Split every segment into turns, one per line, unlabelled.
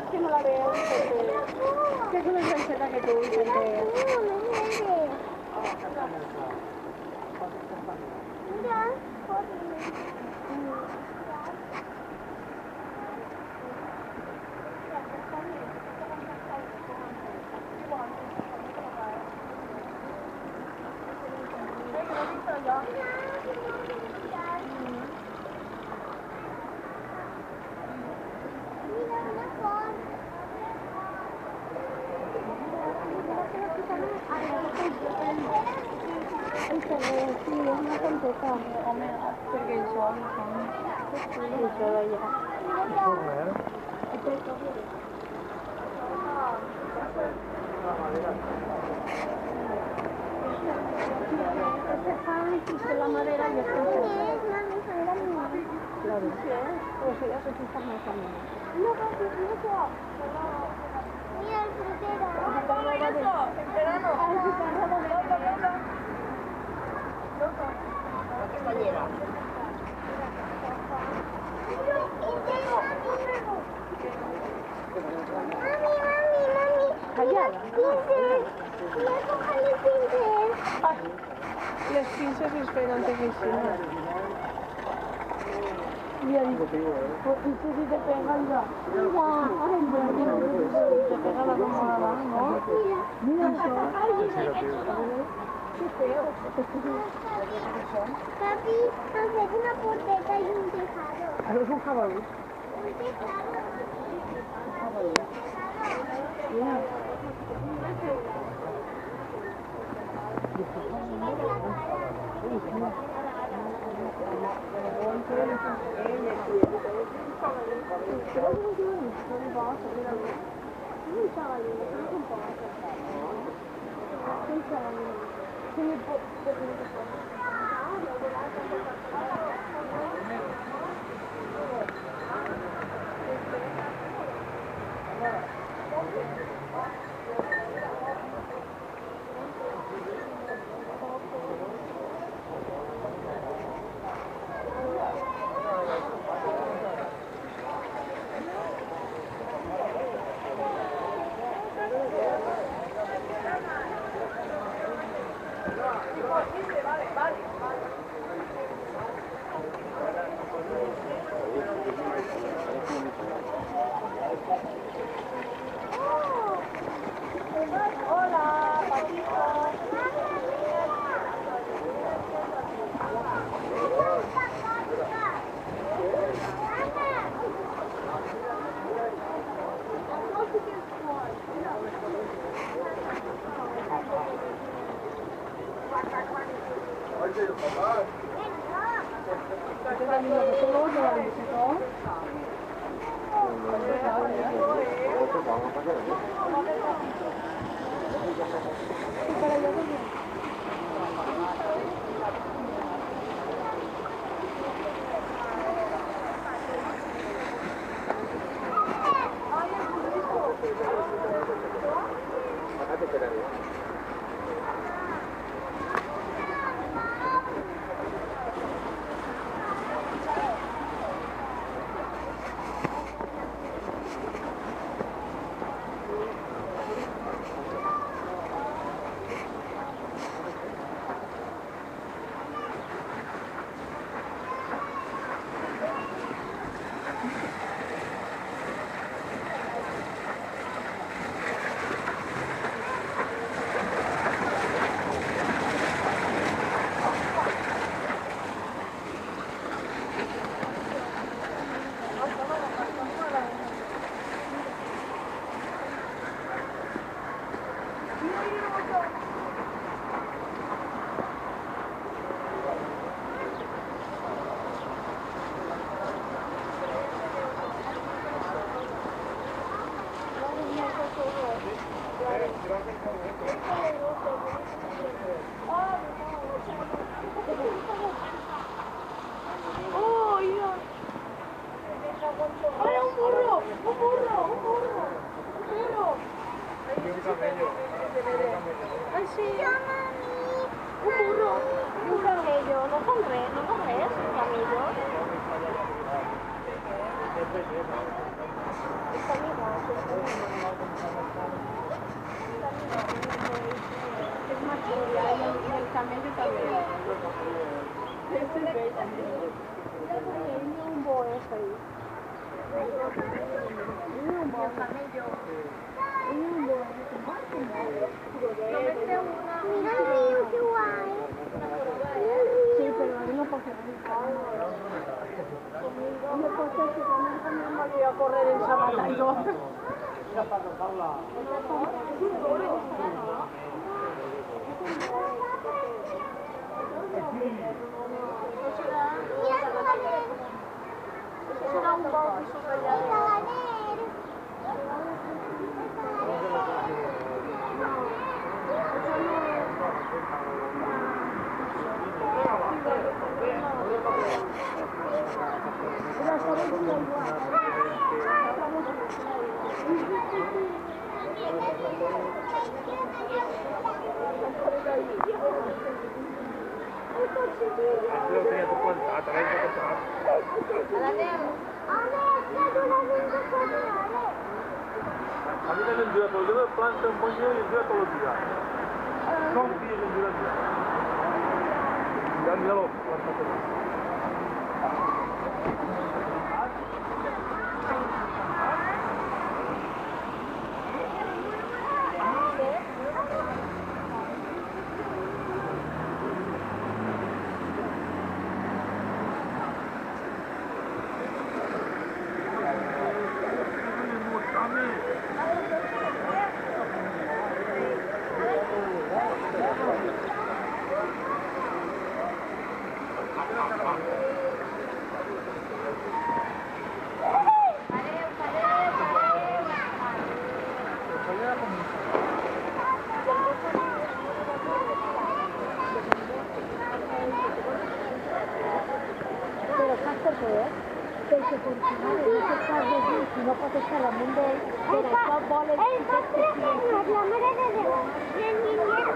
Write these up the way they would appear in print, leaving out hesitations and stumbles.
más que no la veo, porque es una receta que tú dices que... Sí, es una completa. Perché il suono il suono la madera y esto claro, pues ya se está más o menos. No, mira el frutero. En verano. Les 15 esperan que se y ahí, pues si te pegan ya. Ay, te pega la pomada, ¿no? Mira eso. Qué feo.
Papi, hacer una porteta y un tejado.
¿A los un jabalí?
Un tejado.
Mira. Ay, sí. Un burro y un camello. No son camellos. Es más chula y el camello también. Este es bello también. Tiene un boejo ahí. Tiene un boejo. Tiene un boejo.
Mira el mío, qué guay.
Sí, pero ahí no puedo hacer no puedo hacer que también me voy a correr en Sabata y yo. Será un poco super ya.
A mí también dura todo. Yo me planto un pollo y dura todos los días. Son días en dura el día. Ya míralo, plántatelo.
Pero Castor, ¿qué es? Perquè continuar en aquest cas de dir, si no pot estar damunt d'ell, per això volen
El vostre senyor, la Mare de Déu, les niñas,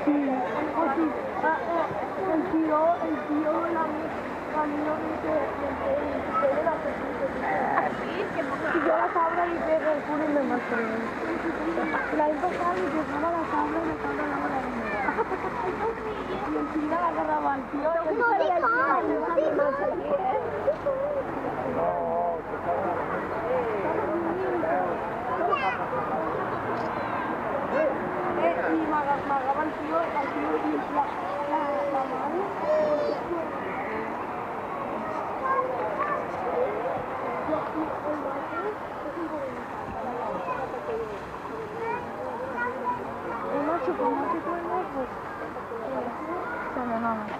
sí, o sigui, el tio, camino de la persona. ¿Así? Si yo la cabra y pego el culo y me mato. La empezaba y dejaba la cabra y la cabra la mala y enseguida la agarraba al tío. Y me agarraba al tío y la mano.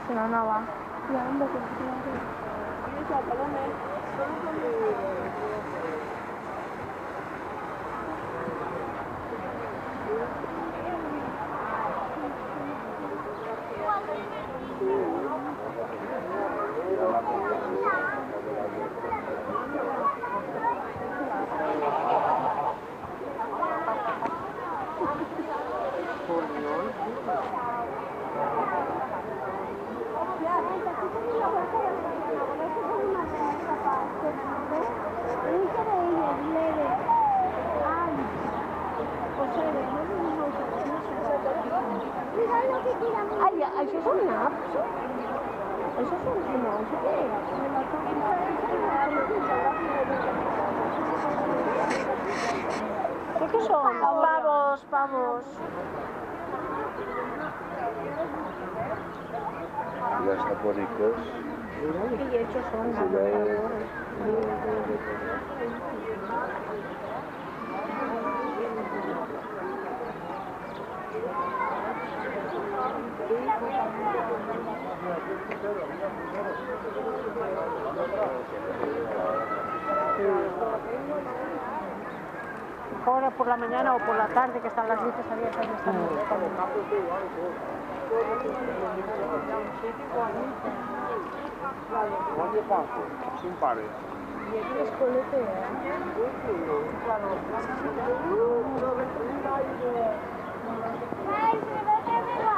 Se me anava. I ara em veig que Ai, això són naps? Això són naps? ¿Qué son? Pavos.
Los japónicos.
Y hechos son ahora por la mañana o por la tarde que están las luces abiertas y están
¿Cuánto paso? Un par.
Es colete,
Ay, se ve que me va.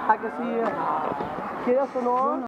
A que si quieras o no,